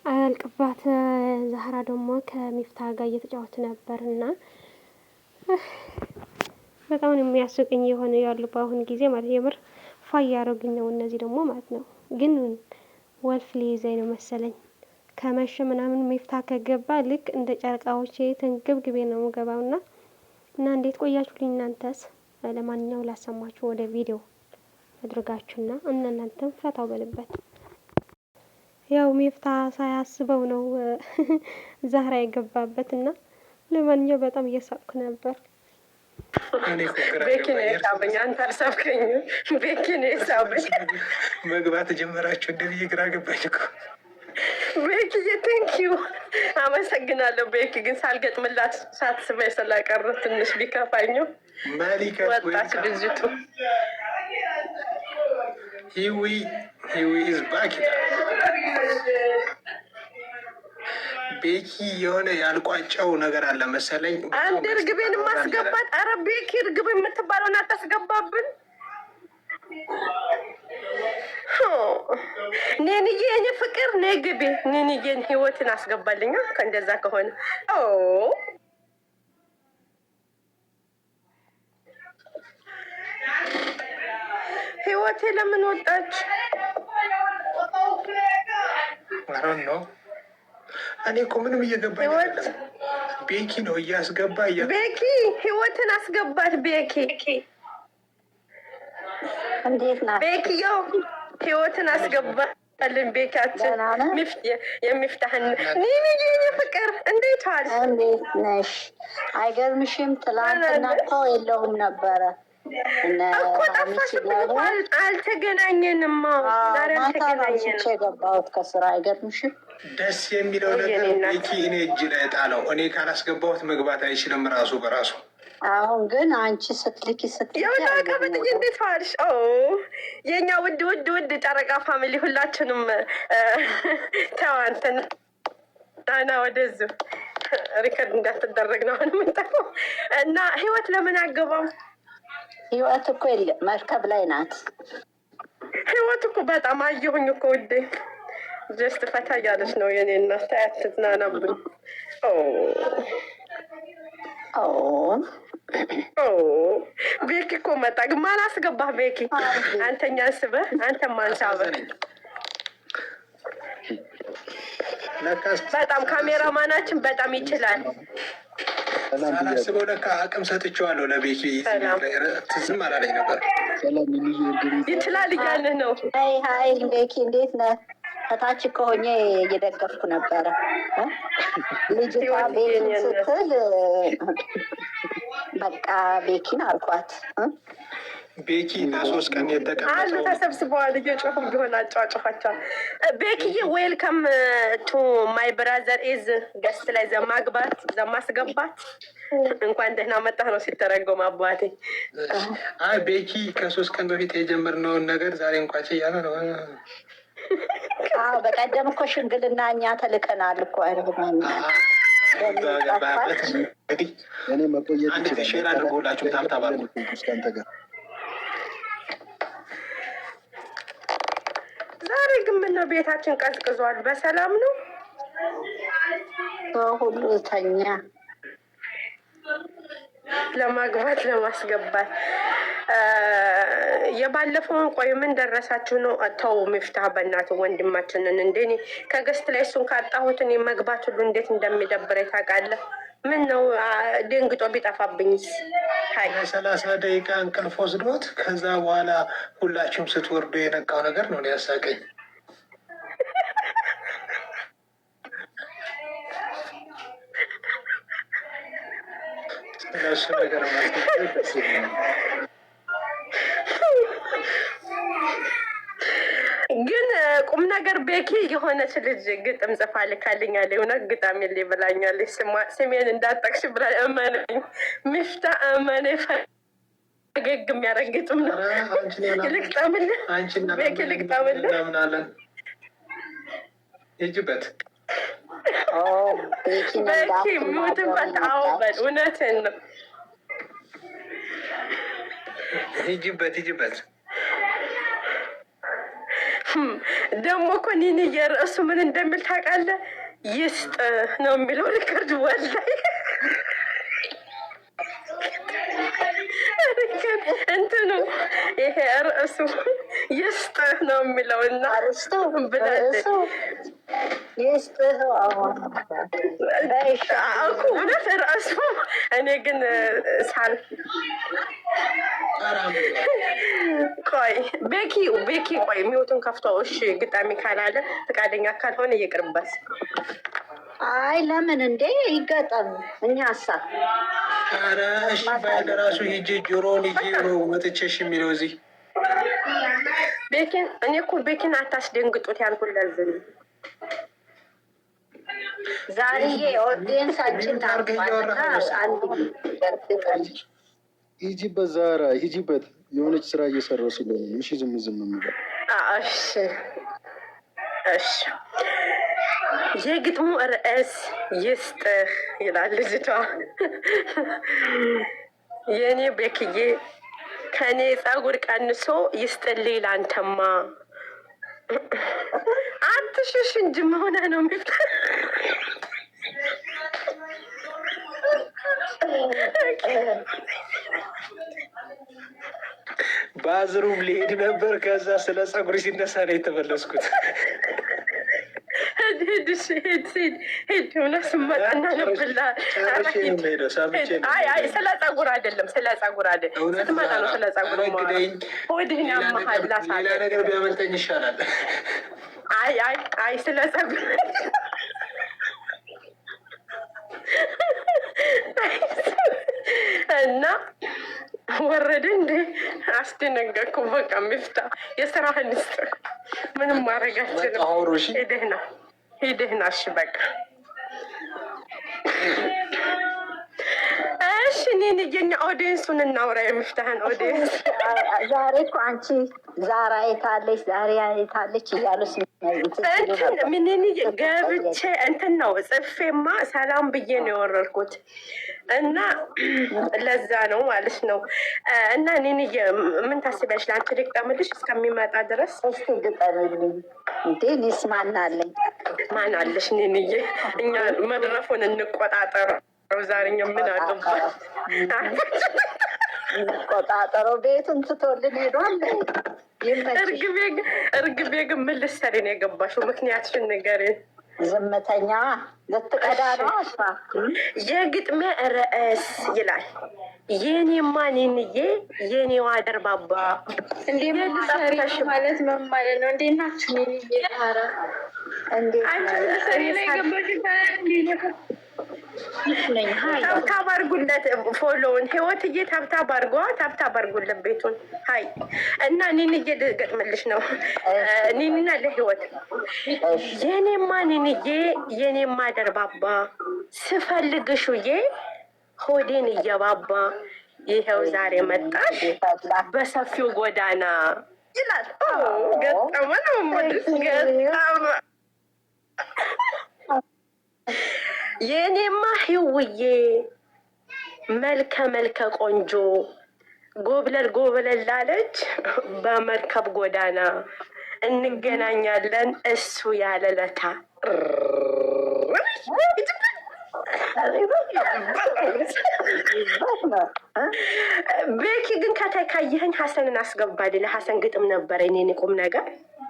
አያልቅባት። ዛህራ ደግሞ ከሚፍታ ጋር እየተጫወቱ ነበርና በጣም ነው የሚያስቀኝ የሆነ ያሉ በአሁን ጊዜ ማለት የምር ፋ ያረጉኝ ነው እነዚህ ደግሞ ማለት ነው። ግን ወልፍ ሊይዘኝ ነው መሰለኝ ከመሸ ምናምን ሚፍታ ከገባ ልክ እንደ ጨረቃዎች ተንገብግቤ ነው የምገባውና እና እንዴት ቆያችሁልኝ እናንተስ? ለማንኛውም ላሰማችሁ ወደ ቪዲዮ አድርጋችሁና እናንተም ፈታው በልበት። ያው ሚፍታ ሳያስበው ነው ዛህራ የገባበትና ለማንኛውም በጣም እየሳቅኩ ነበር። ቤኪ ነው የሳበኝ፣ አንተ አልሳብከኝም። ቤኪ ነው የሳበኝ። መግባት ጀመራችሁ እንደዚህ ግራ ገባኝ እኮ ቤኪ። ቴንኪዩ አመሰግናለሁ ቤኪ። ግን ሳልገጥምላት ሳትስበኝ ስለቀረ ትንሽ ቢከፋኝም ወጣች ልጅቱ። ሂዊ ኢዝ ባክ። ቤኪ የሆነ ያልቋጨው ነገር አለ መሰለኝ። አንድ እርግቤን ማስገባት። አረ ቤኪ እርግብ የምትባለውን አታስገባብን። ኔንዬ የኔ ፍቅር ነግቤ ኔንዬን ህይወትን አስገባልኛ። ከእንደዛ ከሆነ ህይወቴ ለምን ወጣች? ነው እኔ እኮ ምንም እየገባኝ አይደለም። ቤኪ ነው እያስገባ ቤኪ ህይወትን አስገባት። ቤኪ እንዴት ናት? ቤኪዮ ህይወትን አስገባልን። ቤካችን የሚፍታህን ኒኒ ፍቅር እንዴት ዋል? እንዴት ነሽ? አይገርምሽም? ትላንትና እኮ የለውም ነበረ እኮ ጠፋሽብን። አልተገናኘንም። ዛሬ አልተገናኘንም። የገባሁት ከስራ አይገርምሽም? ደስ የሚለው ነገር ቤኪ እኔ እጅ ላይ ጣለው። እኔ ካላስገባሁት መግባት አይችልም ራሱ በራሱ። አሁን ግን አንቺ ስትልኪ የውላቀበጥኝ እንዴት ዋልሽ? የእኛ ውድ ጨረቃ ፋሚሊ ሁላችንም ተዋንተን ና ወደዙ ሪከርድ እንዳትደረግ ነው አሁን የምንጠፋው። እና ህይወት ለምን አገባም? ህይወት እኮ መርከብ ላይ ናት። ህይወት እኮ በጣም አየሁኝ እኮ ውዴ ጀስት ፈታ እያለች ነው የኔ እናት። ታያት ትዝናናብኝ። ቤኪ እኮ መጣ። ግን ማን አስገባህ ቤኪ? አንተኛ ስበህ አንተ ማንሳበህ በጣም ካሜራማናችን በጣም ይችላል። ሳላስበው ለካ አቅም ሰጥቼዋለሁ ለቤኪ። ትዝም አላለኝ ነበር። ይችላል እያልህ ነው። ሀይ ቤኪ እንዴት ነህ? ከታች ከሆኜ እየደገፍኩ ነበረ። ልጅቷ ቤኪን ስትል በቃ ቤኪን አልኳት። ቤኪ ና3 ቀን የተቀመጠው አሉ ተሰብስበዋል። እየጮሁ ቢሆን አጫዋጭኋቸዋል። ቤኪዬ ዌልከም ቱ ማይ ብራዘር ኢዝ ገስት ላይ ዘማስገባት እንኳን ደህና መጣህ ነው ሲተረጎም አባቴ። አይ ቤኪ ከ3 ቀን በፊት የጀመርነውን ነገር ዛሬ እንኳን እያለ ነው። በቀደም እኮ ሽምግልና እኛ ተልከናል እኮ እኔ መቆየት ሼር አድርጎላችሁ ታብታባሉ። ዛሬ ግን ምነው ቤታችን ቀዝቅዟል? በሰላም ነው ሁሉ ተኛ። ለማግባት ለማስገባት የባለፈውን ቆይ ምን ደረሳችሁ ነው? ተው ሚፍታህ በእናቱ ወንድማችንን እንደኔ ከገስት ላይ እሱን ካጣሁት እኔ መግባት ሁሉ እንዴት እንደሚደብረኝ ታውቃለህ? ምን ነው ደንግጦ ቢጠፋብኝስ? 30 ደቂቃ እንቅልፍ ወስዶት ከዛ በኋላ ሁላችሁም ስትወርዱ የነቃው ነገር ነው ያሳቀኝ። ስለሱ ነገር ግን ቁም ነገር ቤኪ የሆነች ልጅ ግጥም ጽፋ ልካልኛለች። እውነት ግጣም የለ ብላኛለች። ስሜን እንዳጠቅሽ ብላ እመነኝ ሚፍታህ እመኔ ፈገግ የሚያደርግ ግጥም ነው። ልግጠምልህ ቤኪ ልግጠምልህ። ሂጂበት ቤኪ ሚውት እንኳን ታውበል። እውነትን ነው። ሂጂበት ደግሞ እኮ ኒኒ የርዕሱ ምን እንደሚል ታውቃለህ? ይስጥ ነው የሚለው ሪከርድ ወላሂ እንትኑ ይሄ ርዕሱ ይስጥ ነው የሚለው እና ብላለች እኮ እውነት ርዕሱ። እኔ ግን ቆይ ቤኪ ቆይ ሚውቱን ከፍቶ እሺ ግጣሚ ካላለ ፈቃደኛ ካልሆነ እየቅርበት። አይ ለምን እንዴ ይገጠም እኛ ሀሳብ ኧረ እሺ ባይል ራሱ ሂጂ ጆሮውን ሂጂ ነው መጥቼሽ የሚለው እዚህ ቤኪን። እኔ እኮ ቤኪን አታስደንግጡት ያልኩለዝን ዛሬ ኦዲየንሳችን ታርገና ሂጂበት ዛራ ሂጂበት። የሆነች ስራ እየሰራሁ ስለሆነ እሺ ዝም የሚለው እሺ የግጥሙ ርዕስ ይስጥህ ይላል ልጅቷ። የኔ ቤክዬ ከኔ ፀጉር ቀንሶ ይስጥልኝ ላንተማ። አትሽሽ እንጂ መሆነ ነው የሚል ባዝሩም ሊሄድ ነበር። ከዛ ስለ ፀጉር ሲነሳ ነው የተመለስኩት። ሄድ ሆነ ስመጣና ነብላ። አይ ስለ ፀጉር አይደለም፣ ስለ ፀጉር አይደለም። ስትመጣ ነው ስለ ፀጉር ሆድህን ያመሃል። ሌላ ነገር ቢያመልጠኝ ይሻላል። አይ ስለ ፀጉር እና ወረደ እንዴ አስደነገጥኩ። በቃ ሚፍታ የስራህን ስጥ፣ ምንም ማድረግ አልችልም። ሄደህና እሺ በቃ እሺ። እኔን የኛ ኦዲየንሱን እናውራ፣ የሚፍታህን ኦዲየንስ። ዛሬ እኮ አንቺ ዛራ የታለች ዛሬ የታለች እያሉ እንትን ምንን ገብቼ እንትን ነው ጽፌማ ሰላም ብዬ ነው የወረድኩት እና ለዛ ነው ማለት ነው። እና እኔን ምን ታስቢያለሽ? ለአንቺ ልግጠምልሽ እስከሚመጣ ድረስ? እስኪ ግጠምልኝ እንዴ። እኔስ ማን አለኝ? ማን አለሽ? እኔንዬ እኛ መድረፉን እንቆጣጠረው። ዛሬኛ ምን አገባል? እንቆጣጠረው። ቤቱን ትቶልን ሄዷል። እርግቤ ግን ምን ልትሰሪ ነው የገባሽው? ምክንያትሽን ንገሪኝ። ዝምተኛ ልትቀዳ ነው። አስፋ የግጥሜ ርዕስ ይላል የኔማ ኔንዬ የኔዋ ደርባባ። እንዴ ምሳሌ ማለት ምን ማለት ነው? እንዴት ናችሁ? ኔንዬ ታረ እንዴ ሰሪ ላይ ገባሽ ታብታብ አድርጉለት ፎሎውን። ህይወትዬ ታብታብ አድርጓ፣ ታብታብ አድርጉለት ቤቱን። ሀይ እና ኔንዬ ልገጥምልሽ ነው። ኔንና ለህይወት የኔማ ኔንዬ የኔማ ደርባባ ስፈልግሹዬ ሆዴን እየባባ ይኸው ዛሬ መጣሽ በሰፊው ጎዳና ይላል። ገጠመ ነው ሞድስ ገጠመ የኔማ ህውዬ መልከ ቆንጆ ጎብለል ላለች በመርከብ ጎዳና እንገናኛለን እሱ ያለለታ። ቤኪ ግን ከታይ ካየኸኝ ሀሰንን አስገባል። ለሀሰን ግጥም ነበረ እኔን ቁም ነገር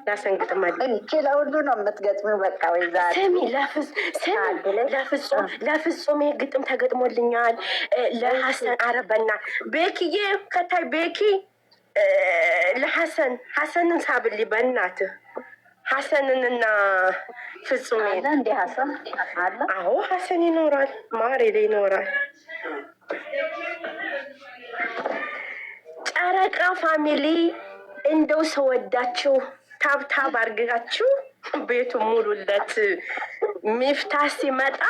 ሀሰን ግጥም አለ እንጂ ለሁሉ ነው የምትገጥሚው። በቃ ወይ ዛሬ ለፍጹም ግጥም ተገጥሞልኛል ለሀሰን። አረበና ቤኪዬ ከታይ ቤኪ ለሀሰንን ሳብሊ በእናትህ ሀሰንንና ፍጹም እንደ ሀሰን አለ። አዎ ሀሰን ይኖራል፣ ማሬ ላይ ይኖራል። ጨረቃ ፋሚሊ እንደው ሰወዳችሁ ታብታብ አርጋችሁ ቤቱ ሙሉለት። ሚፍታ ሲመጣ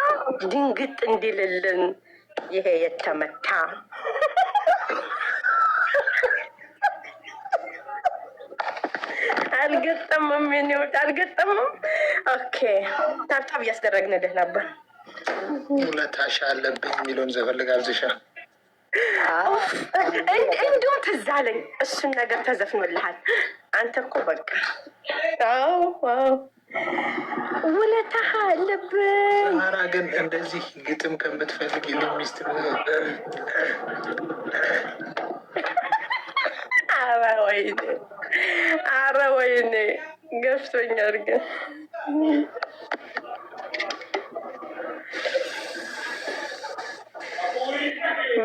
ድንግጥ እንዲልልን ይሄ የተመታ አልገጠምም። የኔውድ አልገጠምም። ኦኬ ታብታብ እያስደረግንልህ ነበር። ሁለታሻ አለብኝ የሚለውን ዘፈን ልጋብዝሻ። እንዲሁም ትዝ አለኝ እሱን ነገር ተዘፍኖልሃል። አንተ እኮ በቃ አዎ ውለታህ አለብን። ዛራ ግን እንደዚህ ግጥም ከምትፈልግ ሚስት ኧረ ወይኔ ገፍቶኛል ግን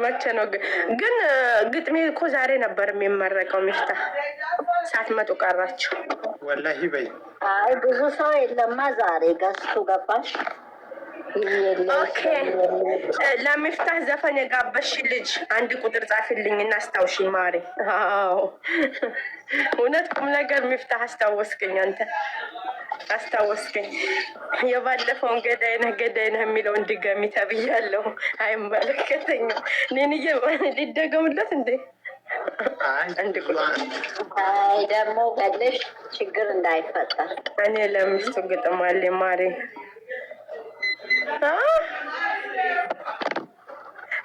መቼ ነው ግን ግጥሜ እኮ ዛሬ ነበር የሚመረቀው። ሚፍታ ሳትመጡ ቀራችሁ። ወላሂ በይ። አይ ብዙ ሰው የለማ ዛሬ ገዝቱ ገባሽ። ኦኬ ለሚፍታህ ዘፈን የጋበሽ ልጅ አንድ ቁጥር ጻፊልኝ እና አስታውሽኝ ማሪ። አዎ እውነት ቁም ነገር ሚፍታህ አስታወስከኝ። አንተ አስታወስከኝ። የባለፈውን ገዳይ ነህ የሚለውን ድገሚ ተብያለሁ። አይመለከተኝም። ኔንዬ ሊደገሙለት እንዴ? አንድ ቁጥር አይ ደግሞ ገለሽ ችግር እንዳይፈጠር እኔ ለሚስቱ ግጥም አለ ማሪ።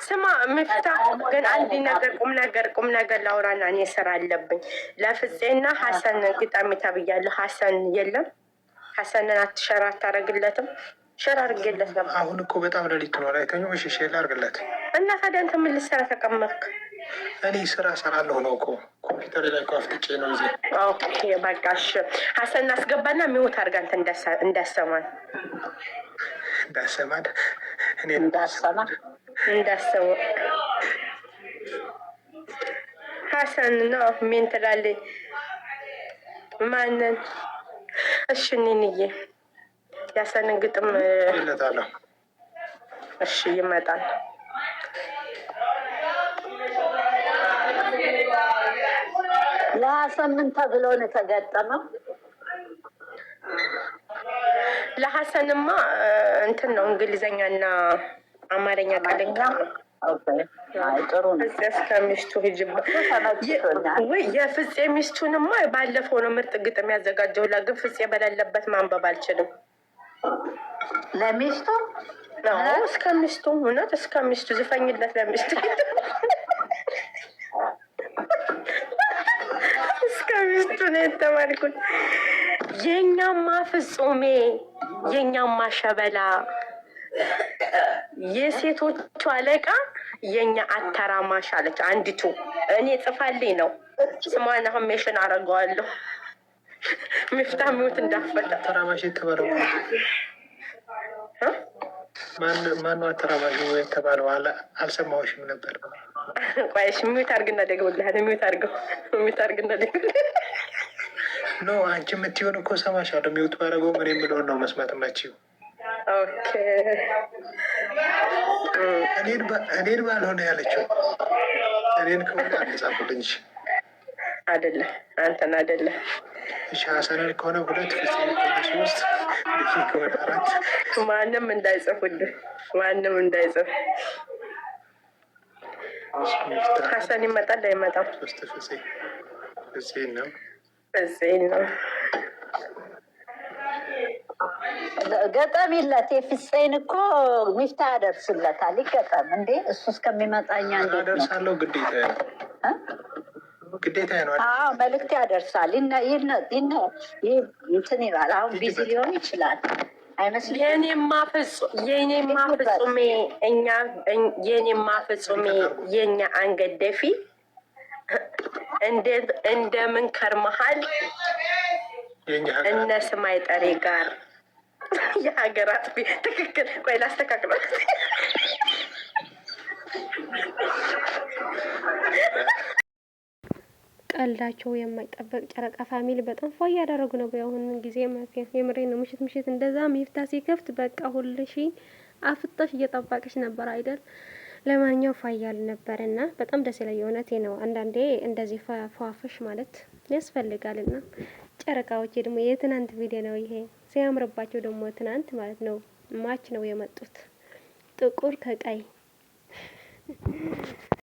ስማ ሚፍታህ ግን አንድ ነገር ቁም ነገር ላውራና እኔ ስራ አለብኝ። ለፍፄና ሀሰን ግጣሚ ተብያለሁ። ሀሰን የለም። ሀሰንን አትሸራ አታረግለትም? ሸራ አርጌለት ነበር። አሁን እኮ በጣም ሌሊት ነው። አይተኛም። እሺ ሼር አርግለት እና ታዲያ አንተ ምን ልትሰራ ተቀመጥክ? እኔ ስራ ሰራለሁ ነው እኮ ኮምፒውተር ላይ አፍጥጬ ነው እዚህ። ኦኬ በቃ እሺ። ሀሰን አስገባና ሚውት አድርጋ አንተ እንዳሰማን እኔ እንዳሰማ ሀሰን ነው ምን ትላለች? ማንን? እሺ እኔንዬ ያሰንን ግጥም ይለታለሁ። እሺ ይመጣል። ለሀሰን ምን ተብሎ ነው የተገጠመው? ለሀሰንማ እንትን ነው እንግሊዘኛና አማርኛ ቃለኛ። ጥሩ ነው። እስከሚስቱ ሂጅበት ወይ የፍፄ ሚስቱንማ ባለፈው ነው ምርጥ ግጥም ያዘጋጀው። ግን ፍፄ በሌለበት ማንበብ አልችልም። ለሚስቱ እስከሚስቱ እውነት እስከሚስቱ ዝፈኝለት ለሚስቱ እስከሚስቱ ነው የተባልኩት። የኛማ ፍጹሜ የኛማ ሸበላ የሴቶቹ አለቃ የኛ አተራማሽ አለች አንዲቱ። እኔ ጽፋልኝ ነው ስሟን አሁን ሜሽን አደርገዋለሁ። ሚፍታህ ሚውት እንዳፈታ አተራማሽ የተባለው ማነው? አተራማሽ የተባለው አልሰማሁሽም ነበር። ቆይሽ ሚውት አድርግና ደግሞልሃል። ሚውት አድርግና ደግሞልሃል። ኖ አንቺ የምትሆን እኮ ሰማሻለሁ። ሚውት ባደረገው ምን የምለውን ነው መስማት የማችው። ኦኬ እኔን ባልሆነ ያለችው እኔን ከሆነ አንጻፉልኝ አይደለም አንተን አይደለም። እሺ ሀሰንን ከሆነ 2 ፍጹም ከሆነ 3 ልጅ ከሆነ 4 ማንም እንዳይጽፉልህ ማንም እንዳይጽፍ። ሀሰን ይመጣል አይመጣም? 3 ፍፄ ነው ገጠሚለት። የፍፄን እኮ ሚፍታህ ያደርስለታል። ይገጠም እንዴ እሱ እስከሚመጣኛ ደርሳለሁ። ግዴታ ነው። አዎ መልዕክት ያደርሳል። እንትን ይላል። አሁን ቢዚ ሊሆን ይችላል አይመስልም? የኔማ ፍጹሜ የኛ አንገት ደፊ እንደምን ከርመሃል እነ ስማይ ጠሬ ጋር የሀገራት ትክክል። ቆይ ላስተካክለው። ቀልዳቸው የማይጠበቅ ጨረቃ ፋሚሊ በጣም ፏ እያደረጉ ነው በአሁን ጊዜ ማለት ነው። የምሬ ነው። ምሽት እንደዛ ሚፍታህ ሲከፍት በቃ ሁልሽ አፍጣሽ እየጠባቀች ነበር አይደል? ለማንኛው ፋያል ነበርና በጣም ደስ ይላል። የእውነቴ ነው። አንዳንዴ እንደዚህ ፏፈሽ ማለት ያስፈልጋልና ጨረቃዎች ደግሞ የትናንት ቪዲዮ ነው ይሄ ሲያምርባቸው ደግሞ ትናንት ማለት ነው ማች ነው የመጡት ጥቁር ከቀይ